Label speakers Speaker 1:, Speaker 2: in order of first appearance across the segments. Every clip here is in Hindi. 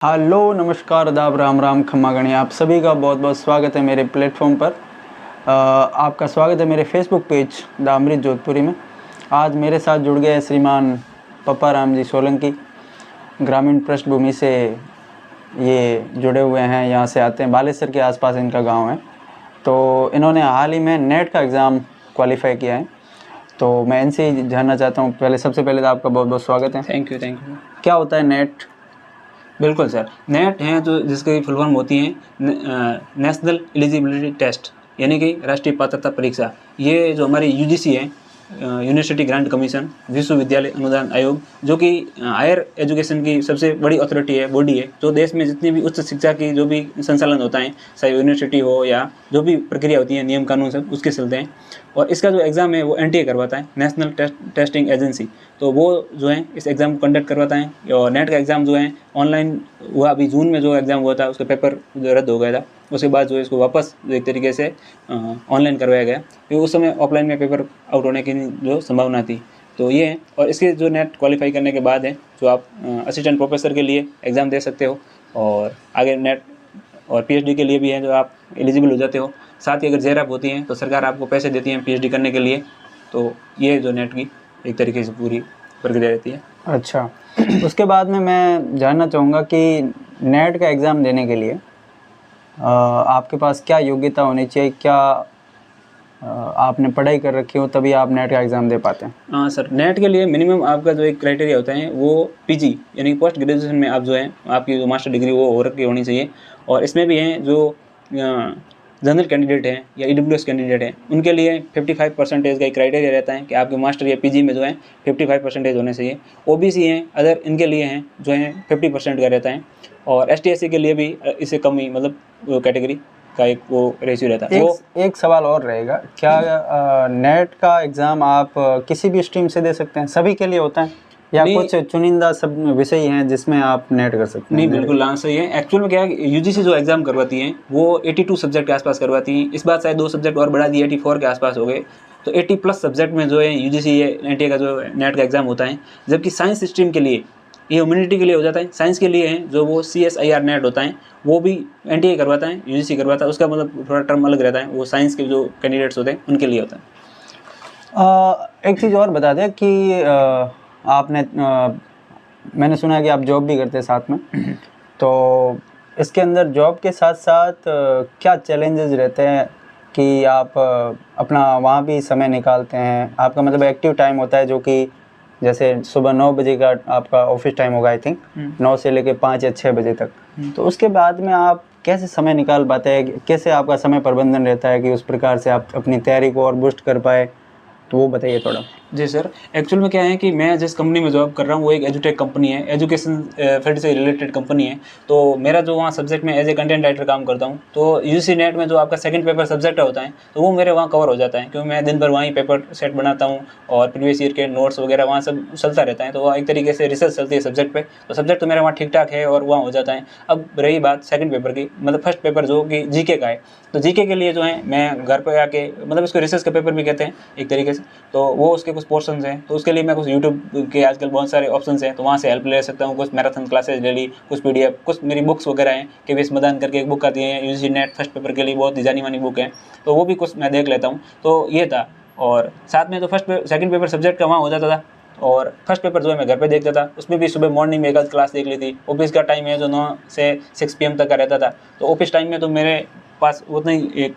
Speaker 1: हेलो, नमस्कार, आदाब, राम राम, खम्मा गणी। आप सभी का बहुत बहुत स्वागत है मेरे प्लेटफॉर्म पर। आपका स्वागत है मेरे फेसबुक पेज द अमृत जोधपुरी में। आज मेरे साथ जुड़ गए श्रीमान पप्पा राम जी सोलंकी। ग्रामीण पृष्ठभूमि से ये जुड़े हुए हैं, यहाँ से आते हैं, बालेसर के आसपास इनका गांव है। तो इन्होंने हाल ही में नेट का एग्ज़ाम क्वालिफाई किया है। तो मैं इनसे ही जानना चाहता हूँ। सबसे पहले तो आपका बहुत बहुत स्वागत है।
Speaker 2: Thank you.
Speaker 1: क्या होता है नेट?
Speaker 2: बिल्कुल सर, नेट है जो जिसकी फुल फॉर्म होती है नेशनल एलिजिबिलिटी टेस्ट, यानी कि राष्ट्रीय पात्रता परीक्षा। ये जो हमारी यूजीसी है, यूनिवर्सिटी ग्रांट कमीशन, विश्वविद्यालय अनुदान आयोग, जो कि हायर एजुकेशन की सबसे बड़ी अथॉरिटी है, बॉडी है, जो देश में जितनी भी उच्च शिक्षा की जो भी संचालन होता है, चाहे यूनिवर्सिटी हो या जो भी प्रक्रिया होती है, नियम कानून सब उसके चलते हैं। और इसका जो एग्ज़ाम है वो एनटीए करवाता है, नेशनल टेस्टिंग एजेंसी। तो वो जो है इस एग्ज़ाम को कंडक्ट करवाता है। और नेट का एग्ज़ाम जो है ऑनलाइन हुआ, अभी जून में जो एग्ज़ाम हुआ था उसका पेपर जो रद्द हो गया था, उसके बाद जो है इसको वापस एक तरीके से ऑनलाइन करवाया गया, क्योंकि उस समय ऑफलाइन में पेपर आउट होने की जो संभावना थी। तो ये है। और इसके जो नेट क्वालिफाई करने के बाद है जो आप असिस्टेंट प्रोफेसर के लिए एग्ज़ाम दे सकते हो, और आगे नेट और पीएचडी के लिए भी है जो आप एलिजिबल हो जाते हो। साथ ही अगर जेआरएफ होती हैं तो सरकार आपको पैसे देती है पीएचडी करने के लिए। तो ये जो नेट की एक तरीके से पूरी प्रक्रिया रहती है।
Speaker 1: अच्छा, उसके बाद में मैं जानना चाहूँगा कि नेट का एग्ज़ाम देने के लिए आपके पास क्या योग्यता होनी चाहिए? क्या आपने पढ़ाई कर रखी हो तभी आप नेट का एग्ज़ाम दे पाते हैं?
Speaker 2: हाँ सर, नेट के लिए मिनिमम आपका जो एक क्राइटेरिया होता है वो पीजी यानी पोस्ट ग्रेजुएशन में आप जो है आपकी जो मास्टर डिग्री वो हो रखी होनी चाहिए। और इसमें भी हैं जो जनरल कैंडिडेट हैं या ईडब्ल्यूएस कैंडिडेट हैं, उनके लिए 55% का एक क्राइटेरिया रहता है कि आपके मास्टर या पीजी में जो है 55% होने चाहिए। ओबीसी हैं अदर, इनके लिए हैं जो है 50% का रहता है। और एसटी एससी के लिए भी इससे कम ही मतलब कैटेगरी का एक वो रेशियो रहता है।
Speaker 1: एक सवाल और रहेगा, क्या नेट का एग्ज़ाम आप किसी भी स्ट्रीम से दे सकते हैं? सभी के लिए होता है या कुछ चुनिंदा सब विषय हैं जिसमें आप नेट कर सकते हैं?
Speaker 2: नहीं, बिल्कुल लाना सही है। एक्चुअल में क्या है, यूजीसी जो एग्जाम करवाती है वो 82 सब्जेक्ट के आसपास करवाती है। इस बार शायद 2 सब्जेक्ट और बढ़ा दिए, 84 के आसपास हो गए। तो 80+ सब्जेक्ट में जो है यूजीसी एनटीए का जो नेट का एग्जाम होता है। जबकि साइंस स्ट्रीम के लिए ये ह्यूमैनिटी के लिए हो जाता है। साइंस के लिए है जो वो CSIR नेट होता है, वो भी एनटीए करवाता है, यूजीसी करवाता है। उसका मतलब थोड़ा टर्म अलग रहता है, वो साइंस के जो कैंडिडेट्स होते हैं उनके लिए होता है।
Speaker 1: एक चीज़ और बता दें कि आपने मैंने सुना है कि आप जॉब भी करते हैं साथ में। तो इसके अंदर जॉब के साथ साथ क्या चैलेंजेस रहते हैं कि आप अपना वहाँ भी समय निकालते हैं? आपका मतलब एक्टिव टाइम होता है जो कि जैसे सुबह 9 बजे का आपका ऑफिस टाइम होगा, आई थिंक 9 से लेके 5 या 6 बजे तक। तो उसके बाद में आप कैसे समय निकाल पाते हैं? कैसे आपका समय प्रबंधन रहता है कि उस प्रकार से आप अपनी तैयारी को और बूस्ट कर पाए? तो वो बताइए थोड़ा।
Speaker 2: जी सर, एक्चुअल में क्या है कि मैं जिस कंपनी में जॉब कर रहा हूँ वो एक एजुटेक कंपनी है, एजुकेशन फील्ड से रिलेटेड कंपनी है। तो मेरा जो वहाँ सब्जेक्ट में एज ए कंटेंट राइटर काम करता हूँ, तो यूजीसी नेट में जो आपका सेकंड पेपर सब्जेक्ट होता है तो वो मेरे वहाँ कवर हो जाता है, क्योंकि मैं दिन भर वहीं पेपर सेट बनाता हूँ और प्रीवियस ईयर के नोट्स वगैरह वहाँ सब चलता रहता है। तो वहाँ एक तरीके से रिसर्च चलती है सब्जेक्ट पे, तो सब्जेक्ट तो मेरा वहाँ ठीक ठाक है और वहाँ हो जाता है। अब रही बात सेकंड पेपर की, मतलब फर्स्ट पेपर जो कि जीके का है, तो जीके के लिए जो है मैं घर पर आके, मतलब इसको रिसर्च का पेपर भी कहते हैं एक तरीके से, तो वो उसके कुछ पोर्शंस हैं। तो उसके लिए मैं कुछ यूट्यूब के आजकल बहुत सारे ऑप्शंस हैं, तो वहाँ से हेल्प ले सकता हूँ। कुछ मैराथन क्लासेस ले ली, कुछ PDF, कुछ मेरी बुक्स वगैरह हैं। KVS मदान करके एक बुक आती है यूजीसी नेट फर्स्ट पेपर के लिए, बहुत ही जानी मानी बुक है, तो वो भी कुछ मैं देख लेता हूँ। तो ये था। और साथ में तो सेकंड पेपर सब्जेक्ट का वहाँ हो जाता था, और फर्स्ट पेपर जो है मैं घर पे देखता था। उसमें भी सुबह मॉर्निंग में एक आध क्लास देख ली थी। ऑफिस का टाइम है जो 9 से 6 PM तक का रहता था, तो ऑफिस टाइम में तो मेरे पास उतना ही एक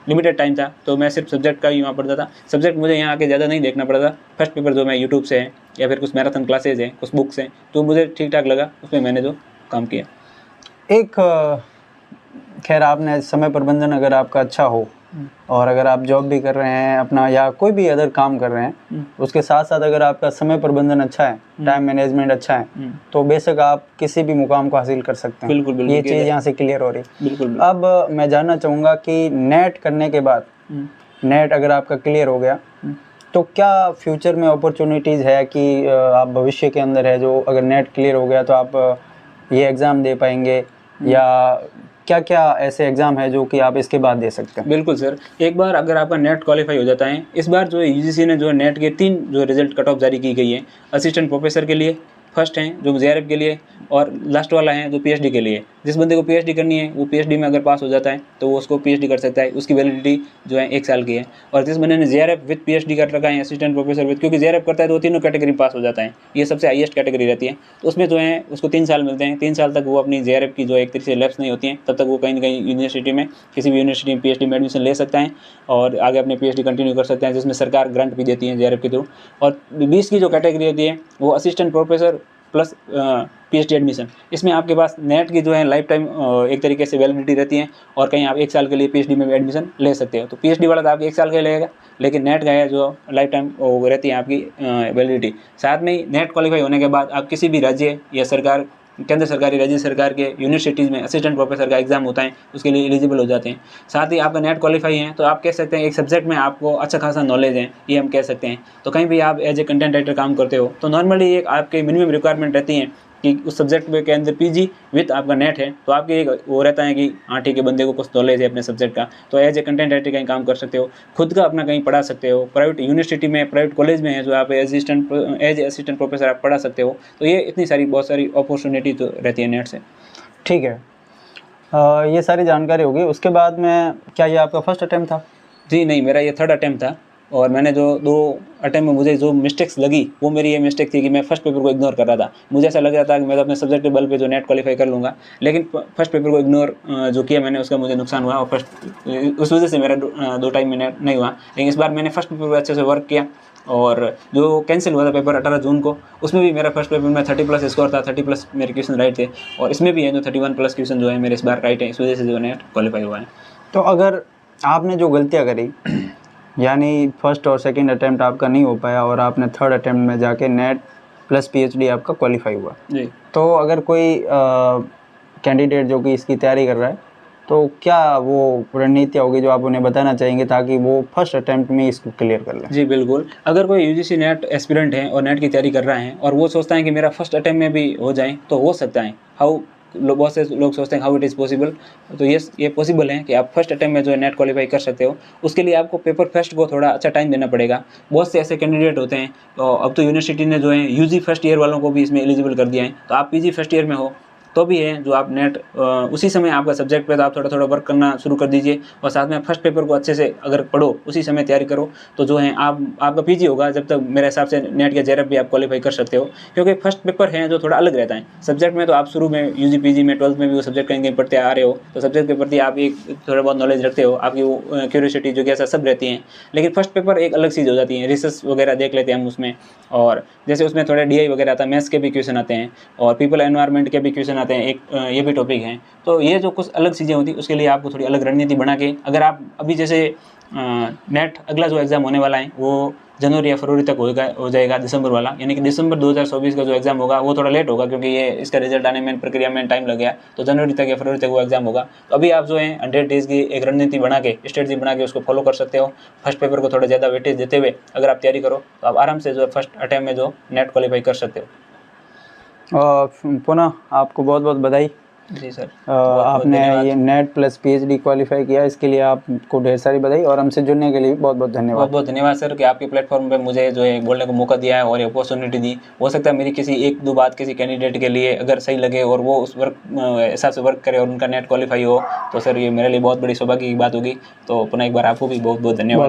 Speaker 2: लिमिटेड टाइम था, तो मैं सिर्फ सब्जेक्ट का ही वहाँ पढ़ता था। सब्जेक्ट मुझे यहाँ आके ज़्यादा नहीं देखना पड़ा था। फर्स्ट पेपर जो मैं यूट्यूब से है या फिर कुछ मैराथन क्लासेज हैं, कुछ बुक्स हैं, तो मुझे ठीक ठाक लगा, उसमें मैंने जो काम किया।
Speaker 1: एक खैर, आपने समय प्रबंधन अगर आपका अच्छा हो और अगर आप जॉब भी कर रहे हैं अपना या कोई भी अदर काम कर रहे हैं, उसके साथ साथ अगर आपका समय प्रबंधन अच्छा है, टाइम मैनेजमेंट अच्छा है, तो बेशक आप किसी भी मुकाम को हासिल कर सकते हैं।
Speaker 2: बिल्कुल
Speaker 1: ये चीज़ यहाँ से क्लियर हो रही है।
Speaker 2: बिल्कुल।
Speaker 1: अब मैं जानना चाहूँगा कि नेट करने के बाद, नेट अगर आपका क्लियर हो गया, तो क्या फ्यूचर में अपॉर्चुनिटीज़ है कि आप भविष्य के अंदर है जो अगर नेट क्लियर हो गया तो आप ये एग्ज़ाम दे पाएंगे, या क्या क्या ऐसे एग्ज़ाम है जो कि आप इसके बाद दे सकते हैं?
Speaker 2: बिल्कुल सर, एक बार अगर आपका नेट क्वालिफाई हो जाता है, इस बार जो है यूजीसी ने जो नेट के 3 जो रिजल्ट कट ऑफ जारी की गई है। असिस्टेंट प्रोफेसर के लिए फर्स्ट हैं जो JRF के लिए, और लास्ट वाला है जो PhD के लिए। जिस बंदे को PhD करनी है वो PhD में अगर पास हो जाता है तो वो उसको PhD कर सकता है, उसकी वैलिडिटी जो है 1 साल की है। और जिस बंदे ने JRF विद PhD कर रखा है, असिस्टेंट प्रोफेसर विद, क्योंकि JRF करता है तो वो तीनों कैटेगरी पास हो जाता है, ये सबसे हाईएस्ट कैटेगरी रहती है। तो उसमें जो है उसको 3 साल मिलते हैं, 3 साल तक वो अपनी JRF की जो एक तरीके से लैप्स नहीं होती हैं, तब तक वो कहीं ना कहीं यूनिवर्सिटी में, किसी भी यूनिवर्सिटी में PhD में एडमिशन ले सकता है और आगे अपने PhD कंटिन्यू कर सकते हैं, जिसमें सरकार ग्रांट भी देती है JRF के थ्रू। और 20 की जो कैटेगरी होती है वो assistant professor plus PhD admission. इसमें आपके पास नेट की जो है लाइफ टाइम एक तरीके से वैलिडिटी रहती है, और कहीं आप 1 साल के लिए PhD में भी एडमिशन ले सकते हो। तो PhD वाला तो आपके 1 साल के लिए लगेगा, लेकिन नेट का है जो लाइफ टाइम वो रहती है आपकी वैलिडिटी। साथ में ही नेट क्वालिफाई होने के बाद आप किसी भी राज्य या सरकार, केंद्र सरकारी, राज्य सरकार के यूनिवर्सिटीज़ में असिस्टेंट प्रोफेसर का एग्जाम होता है, उसके लिए एलिजिबल हो जाते हैं। साथ ही आपका नेट क्वालिफाई है तो आप कह सकते हैं एक सब्जेक्ट में आपको अच्छा खासा नॉलेज है, ये हम कह सकते हैं। तो कहीं भी आप एज ए कंटेंट राइटर काम करते हो तो नॉर्मली एक आपके मिनिमम रिक्वायरमेंट रहती है कि उस सब्जेक्ट के अंदर PG विथ आपका नेट है, तो आपके एक वो रहता है कि हाँ ठीक है, बंदे को कुछ नॉलेज है अपने सब्जेक्ट का, तो एज ए कंटेंट राइटर कहीं काम कर सकते हो, खुद का अपना कहीं पढ़ा सकते हो, प्राइवेट यूनिवर्सिटी में, प्राइवेट कॉलेज में है जो आप एज ए असिस्टेंट प्रोफेसर आप पढ़ा सकते हो। तो ये इतनी सारी बहुत सारी अपॉर्चुनिटी तो रहती है नेट से।
Speaker 1: ठीक है, ये सारी जानकारी होगी। उसके बाद में क्या ये आपका फर्स्ट अटेम्प्ट था?
Speaker 2: जी नहीं, मेरा ये 3rd अटेम्प्ट था, और मैंने जो 2 अटेम्प्ट में मुझे जो मिस्टेक्स लगी वो मेरी ये मिस्टेक थी कि मैं फर्स्ट पेपर को इग्नोर कर रहा था। मुझे ऐसा लग रहा था कि मैं तो अपने सब्जेक्ट के बल पे जो नेट क्वालिफाई कर लूँगा, लेकिन फर्स्ट पेपर को इग्नोर जो किया मैंने, उसका मुझे नुकसान हुआ, और उस वजह से मेरा 2 टाइम में नेट नहीं हुआ। लेकिन इस बार मैंने फर्स्ट पेपर पर अच्छे से वर्क किया, और जो कैंसिल हुआ था पेपर 18 जून को, उसमें भी मेरा फर्स्ट पेपर में 30+ स्कोर था, 30+ मेरे क्वेश्चन राइट थे, और इसमें भी है जो 31+ क्वेश्चन जो है मेरे इस बार राइट है, इस वजह से जो नेट क्वालिफाई हुआ है।
Speaker 1: तो अगर आपने जो गलतियाँ करी, यानी फर्स्ट और सेकंड अटेम्प्ट आपका नहीं हो पाया और आपने 3rd अटेम्प्ट में जाके नेट प्लस PhD आपका क्वालिफाई हुआ
Speaker 2: जी,
Speaker 1: तो अगर कोई कैंडिडेट जो कि इसकी तैयारी कर रहा है, तो क्या वो रणनीति होगी जो आप उन्हें बताना चाहेंगे ताकि वो फर्स्ट अटेम्प्ट में इसको क्लियर कर लें?
Speaker 2: जी बिल्कुल। अगर कोई UGC नेट एस्पिरेंट है और नेट की तैयारी कर रहा है और वो सोचता है कि मेरा फर्स्ट अटेम्प्ट में भी हो जाए, तो हो सकता है। बहुत से लोग सोचते हैं हाउ इट इज़ पॉसिबल, तो ये पॉसिबल है कि आप फर्स्ट अटेम्प्ट में जो है नेट क्वालिफाई कर सकते हो। उसके लिए आपको पेपर फर्स्ट को थोड़ा अच्छा टाइम देना पड़ेगा। बहुत से ऐसे कैंडिडेट होते हैं, तो अब तो यूनिवर्सिटी ने जो है UG फर्स्ट ईयर वालों को भी इसमें एलिजिबल कर दिया है, तो आप PG फर्स्ट ईयर में हो तो भी है जो आप नेट उसी समय आपका सब्जेक्ट पे तो आप थोड़ा थोड़ा वर्क करना शुरू कर दीजिए, और साथ में फर्स्ट पेपर को अच्छे से अगर पढ़ो, उसी समय तैयारी करो, तो जो है आपका PG होगा जब तक मेरे हिसाब से नेट या JRF भी आप क्वालिफाई कर सकते हो। क्योंकि फर्स्ट पेपर है जो थोड़ा अलग रहता है। सब्जेक्ट में तो आप शुरू में UG PG में 12th में भी वो सब्जेक्ट कहीं कहीं पढ़ते आ रहे हो, तो सब्जेक्ट के प्रति आप एक थोड़ा बहुत नॉलेज रखते हो, आपकी वो क्यूरियोसिटी जो कैसा सब रहती हैं। लेकिन फर्स्ट पेपर एक अलग चीज़ हो जाती है, रिसर्च वगैरह देख लेते हैं हम उसमें, और जैसे उसमें थोड़े DI वगैरह आता है, मैथ्स के भी क्वेश्चन आते हैं, और पीपल एनवायरनमेंट के भी क्वेश्चन आते हैं, एक ये भी टॉपिक हैं। तो ये जो कुछ अलग चीज़ें होती, उसके लिए आपको थोड़ी अलग रणनीति बना के, अगर आप अभी जैसे नेट अगला जो एग्ज़ाम होने वाला है वो जनवरी या फरवरी तक हो जाएगा, दिसंबर वाला, यानी कि दिसंबर 2024 का जो एग्ज़ाम होगा वो थोड़ा लेट होगा, क्योंकि ये इसका रिजल्ट आने में प्रक्रिया में टाइम लग गया, तो जनवरी तक या फरवरी तक वो एग्ज़ाम होगा। तो अभी आप जो है 100 डेज़ की एक रणनीति बना के, स्ट्रेटजी बना के उसको फॉलो कर सकते हो। फर्स्ट पेपर को थोड़ा ज़्यादा वेटेज देते हुए अगर आप तैयारी करो तो आप आराम से जो है फर्स्ट अटैम्प्ट में जो नेट क्वालिफाई कर सकते हो।
Speaker 1: पुनः आपको बहुत बहुत बधाई।
Speaker 2: जी सर,
Speaker 1: आपने ये नेट प्लस PhD क्वालिफाई किया, इसके लिए आपको ढेर सारी बधाई, और हमसे जुड़ने के लिए बहुत बहुत धन्यवाद।
Speaker 2: बहुत बहुत धन्यवाद सर कि आपके प्लेटफॉर्म पे मुझे जो है बोलने को मौका दिया है और ये अपॉर्चुनिटी दी। हो सकता है मेरी किसी 1-2 बात किसी कैंडिडेट के लिए अगर सही लगे और वो उस हिसाब से वर्क करे और उनका नेट क्वालिफाई हो, तो सर ये मेरे लिए बहुत बड़ी सौभाग्य की बात होगी। तो पुनः एक बार आपको भी बहुत बहुत धन्यवाद।